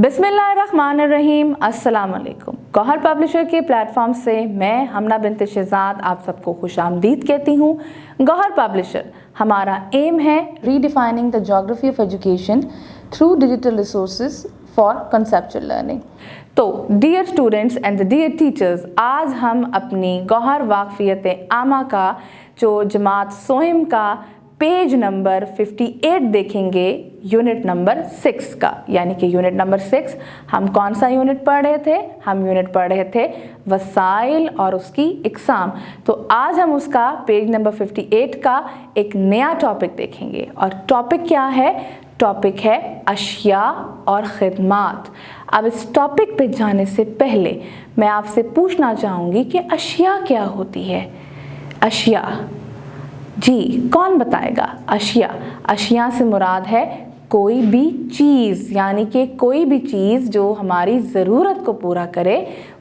बिस्मिल्लाहिर्रहमानिर्रहीम, अस्सलाम वालेकुम। गौहर पब्लिशर के प्लेटफॉर्म से मैं हमना बिन्त शहजाद आप सबको खुशामदीद कहती हूँ। गौहर पब्लिशर, हमारा एम है redefining the geography of education through digital resources for conceptual learning. तो dear students and dear teachers, आज हम अपनी गौहर वाक़फ़ियत आमा का जो जमात सोहम का पेज नंबर 58 देखेंगे, यूनिट नंबर 6 का। यानी कि यूनिट नंबर 6 हम कौन सा यूनिट पढ़ रहे थे? हम यूनिट पढ़ रहे थे वसाइल और उसकी इकसाम। तो आज हम उसका पेज नंबर 58 का एक नया टॉपिक देखेंगे। और टॉपिक क्या है? टॉपिक है अशिया और खिदमात। अब इस टॉपिक पे जाने से पहले मैं आपसे पूछना चाहूँगी कि अशिया क्या होती है? अशिया, जी कौन बताएगा? अशिया से मुराद है कोई भी चीज़, यानी कि कोई भी चीज़ जो हमारी ज़रूरत को पूरा करे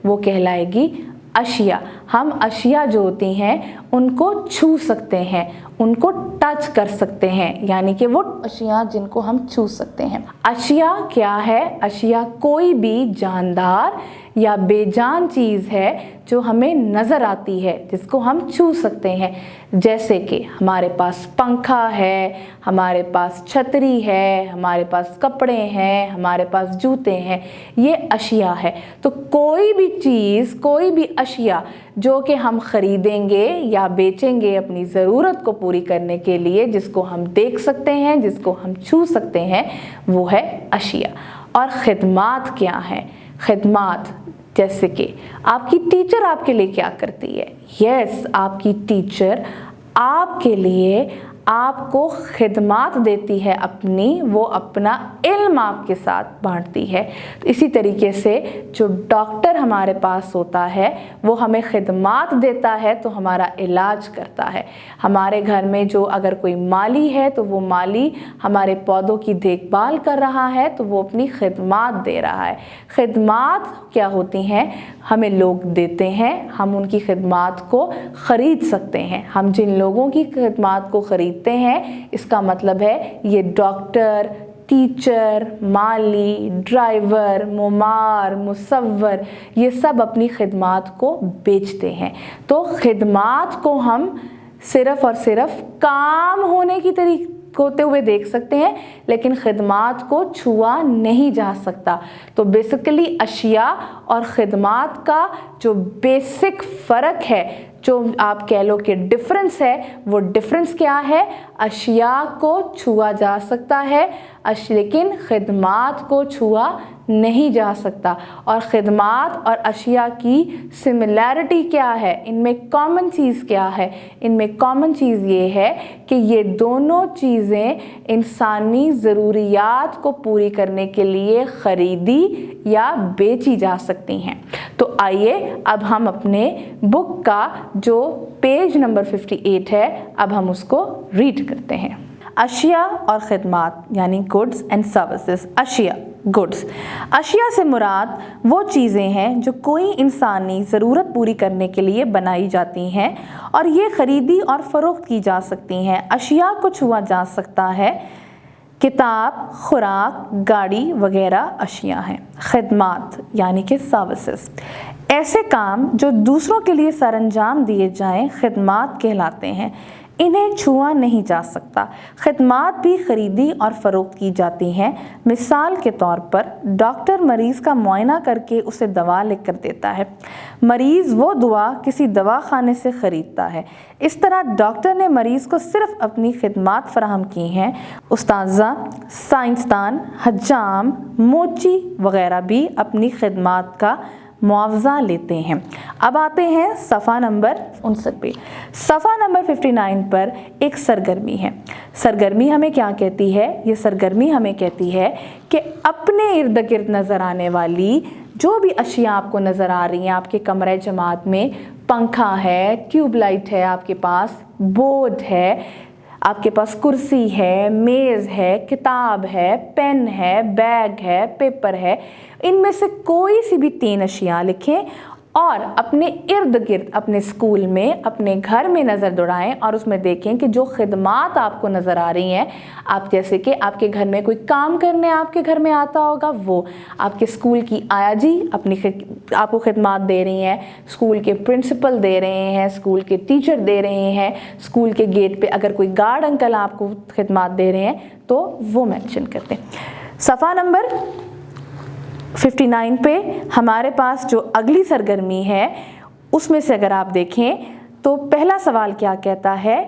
वो कहलाएगी अशिया। हम अशिया जो होती हैं उनको छू सकते हैं, उनको टच कर सकते हैं, यानी कि वो अशिया जिनको हम छू सकते हैं। अशिया क्या है? अशिया कोई भी जानदार या बेजान चीज़ है जो हमें नज़र आती है, जिसको हम छू सकते हैं। जैसे कि हमारे पास पंखा है, हमारे पास छतरी है, हमारे पास कपड़े हैं, हमारे पास जूते हैं, ये अशिया है। तो कोई भी चीज़, कोई भी अशिया जो कि हम ख़रीदेंगे या बेचेंगे अपनी ज़रूरत को पूरी करने के लिए, जिसको हम देख सकते हैं, जिसको हम छू सकते हैं, वो है अशिया। और ख़िदमात क्या है? खिदमात जैसे कि आपकी टीचर आपके लिए क्या करती है? यस, आपकी टीचर आपके लिए आपको खिदमात देती है अपनी, वो अपना इल्म आपके साथ बांटती है। तो इसी तरीके से जो डॉक्टर हमारे पास होता है वो हमें खिदमात देता है, तो हमारा इलाज करता है। हमारे घर में जो अगर कोई माली है तो वो माली हमारे पौधों की देखभाल कर रहा है, तो वो अपनी खिदमात दे रहा है। खिदमात क्या होती हैं? हमें लोग देते हैं, हम उनकी खिदमात को ख़रीद सकते हैं। हम जिन लोगों की खिदमात को ख़रीदते हैं, इसका मतलब है ये डॉक्टर, टीचर, माली, ड्राइवर, मुमार, मुसव्वर, ये सब अपनी खिदमात को बेचते हैं। तो खिदमात को हम सिर्फ़ और सिर्फ काम होने की तरीके होते हुए देख सकते हैं, लेकिन खिदमात को छुआ नहीं जा सकता। तो बेसिकली अशिया और खिदमात का जो बेसिक फ़र्क है, जो आप कह लो कि डिफरेंस है, वो डिफरेंस क्या है? अशिया को छुआ जा सकता है, लेकिन खिदमात को छुआ नहीं जा सकता। और खिदमात और अशिया की सिमिलैरिटी क्या है? इनमें कॉमन चीज़ क्या है? इनमें कॉमन चीज़ ये है कि ये दोनों चीज़ें इंसानी ज़रूरियात को पूरी करने के लिए ख़रीदी या बेची जा सकती हैं। तो आइए अब हम अपने बुक का जो पेज नंबर 58 है, अब हम उसको रीड करते हैं। अशिया और खिदमात यानी गुड्स एंड सर्विसेज। अशिया, गुड्स। अशिया से मुराद वो चीज़ें हैं जो कोई इंसानी ज़रूरत पूरी करने के लिए बनाई जाती हैं और ये ख़रीदी और फ़रोख्त की जा सकती हैं। अशिया को छुआ जा सकता है, किताब, खुराक, गाड़ी वगैरह अशिया हैं। खिदमात यानी कि सर्विसेज, ऐसे काम जो दूसरों के लिए सरअंजाम दिए जाएं, खिदमात कहलाते हैं। इन्हें छुआ नहीं जा सकता। खिदमात भी ख़रीदी और फ़रोख्त की जाती हैं। मिसाल के तौर पर डॉक्टर मरीज़ का मुआयना करके उसे दवा लिख कर देता है। मरीज़ वो दवा किसी दवाखाने से ख़रीदता है। इस तरह डॉक्टर ने मरीज़ को सिर्फ़ अपनी खिदमात फ़राहम की हैं। उस्ताज़ा, साइंसदान, हजाम, मोची वग़ैरह भी अपनी खिदमात का मुआवजा लेते हैं। अब आते हैं सफ़ा नंबर 59 पे। सफ़ा नंबर 59 पर एक सरगर्मी है। सरगर्मी हमें क्या कहती है? ये सरगर्मी हमें कहती है कि अपने इर्द गिर्द नज़र आने वाली जो भी अशिया आपको नज़र आ रही हैं, आपके कमरे जमात में पंखा है, ट्यूबलाइट है, आपके पास बोर्ड है, आपके पास कुर्सी है, मेज़ है, किताब है, पेन है, बैग है, पेपर है, इनमें से कोई सी भी 3 अशिया लिखें और अपने इर्द गिर्द, अपने स्कूल में, अपने घर में नज़र दौड़ाएं और उसमें देखें कि जो खिदमात आपको नज़र आ रही हैं, आप जैसे कि आपके घर में कोई काम करने आपके घर में आता होगा, वो आपके स्कूल की आया जी आपको खिदमात दे रही हैं, स्कूल के प्रिंसिपल दे रहे हैं, स्कूल के टीचर दे रहे हैं, स्कूल के गेट पे अगर कोई गार्ड अंकल आपको खिदमात दे रहे हैं तो वो मेंशन करते हैं। सफ़ा नंबर 59 पे हमारे पास जो अगली सरगर्मी है उसमें से अगर आप देखें तो पहला सवाल क्या कहता है,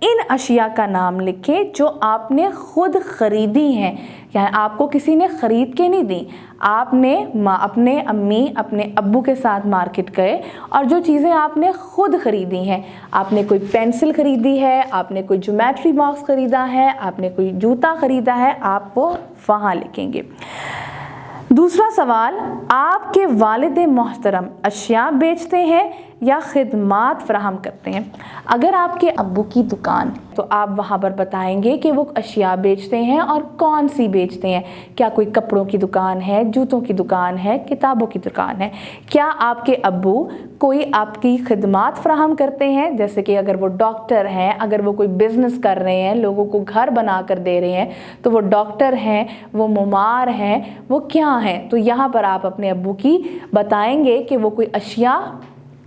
इन अशिया का नाम लिखें जो आपने खुद ख़रीदी हैं, यानी आपको किसी ने ख़रीद के नहीं दी, आपने अपने अम्मी अपने अब्बू के साथ मार्केट गए और जो चीज़ें आपने खुद ख़रीदी हैं, आपने कोई पेंसिल ख़रीदी है, आपने कोई ज्योमेट्री बॉक्स ख़रीदा है, आपने कोई जूता ख़रीदा है, आप वो वहाँ लिखेंगे। दूसरा सवाल, आपके वालिद मोहतरम अशिया बेचते हैं या खिदमात फ़राहम करते हैं। अगर आपके अब्बू की दुकान तो आप वहाँ पर बताएंगे कि वो अशिया बेचते हैं और कौन सी बेचते हैं। क्या कोई कपड़ों की दुकान है, जूतों की दुकान है, किताबों की दुकान है। क्या आपके अब्बू कोई आपकी खिदमात फ़राहम करते हैं, जैसे कि अगर वो डॉक्टर हैं, अगर वो कोई बिज़नेस कर रहे हैं, लोगों को घर बना कर दे रहे हैं, तो वो डॉक्टर हैं, वो मुमार हैं, वो क्या हैं। तो यहाँ पर आप अपने अब्बू की बताएंगे कि वो कोई अशिया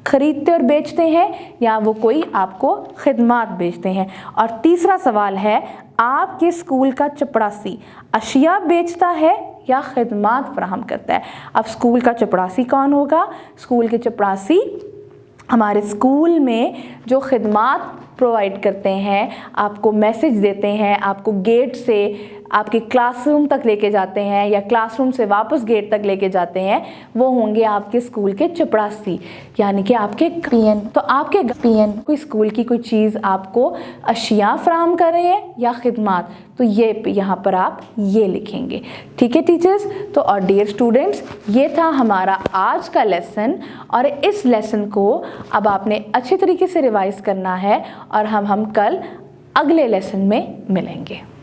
खरीदते और बेचते हैं या वो कोई आपको खिदमात बेचते हैं। और तीसरा सवाल है, आपके स्कूल का चपड़ासी अशिया बेचता है या खिदमात फराहम करता है। अब स्कूल का चपड़ासी कौन होगा? स्कूल के चपड़ासी हमारे स्कूल में जो खिदमात प्रोवाइड करते हैं, आपको मैसेज देते हैं, आपको गेट से आपके क्लासरूम तक लेके जाते हैं या क्लासरूम से वापस गेट तक लेके जाते हैं, वो होंगे आपके स्कूल के चपड़ासी, यानी कि आपके पीएन। तो आपके पीएन कोई स्कूल की कोई चीज़ आपको अशिया फराहम कर रहे हैं या खिदमात, तो ये यहाँ पर आप ये लिखेंगे। ठीक है टीचर्स। तो और डियर स्टूडेंट्स, ये था हमारा आज का लेसन और इस लेसन को अब आपने अच्छे तरीके से रिवाइज करना है और हम कल अगले लेसन में मिलेंगे।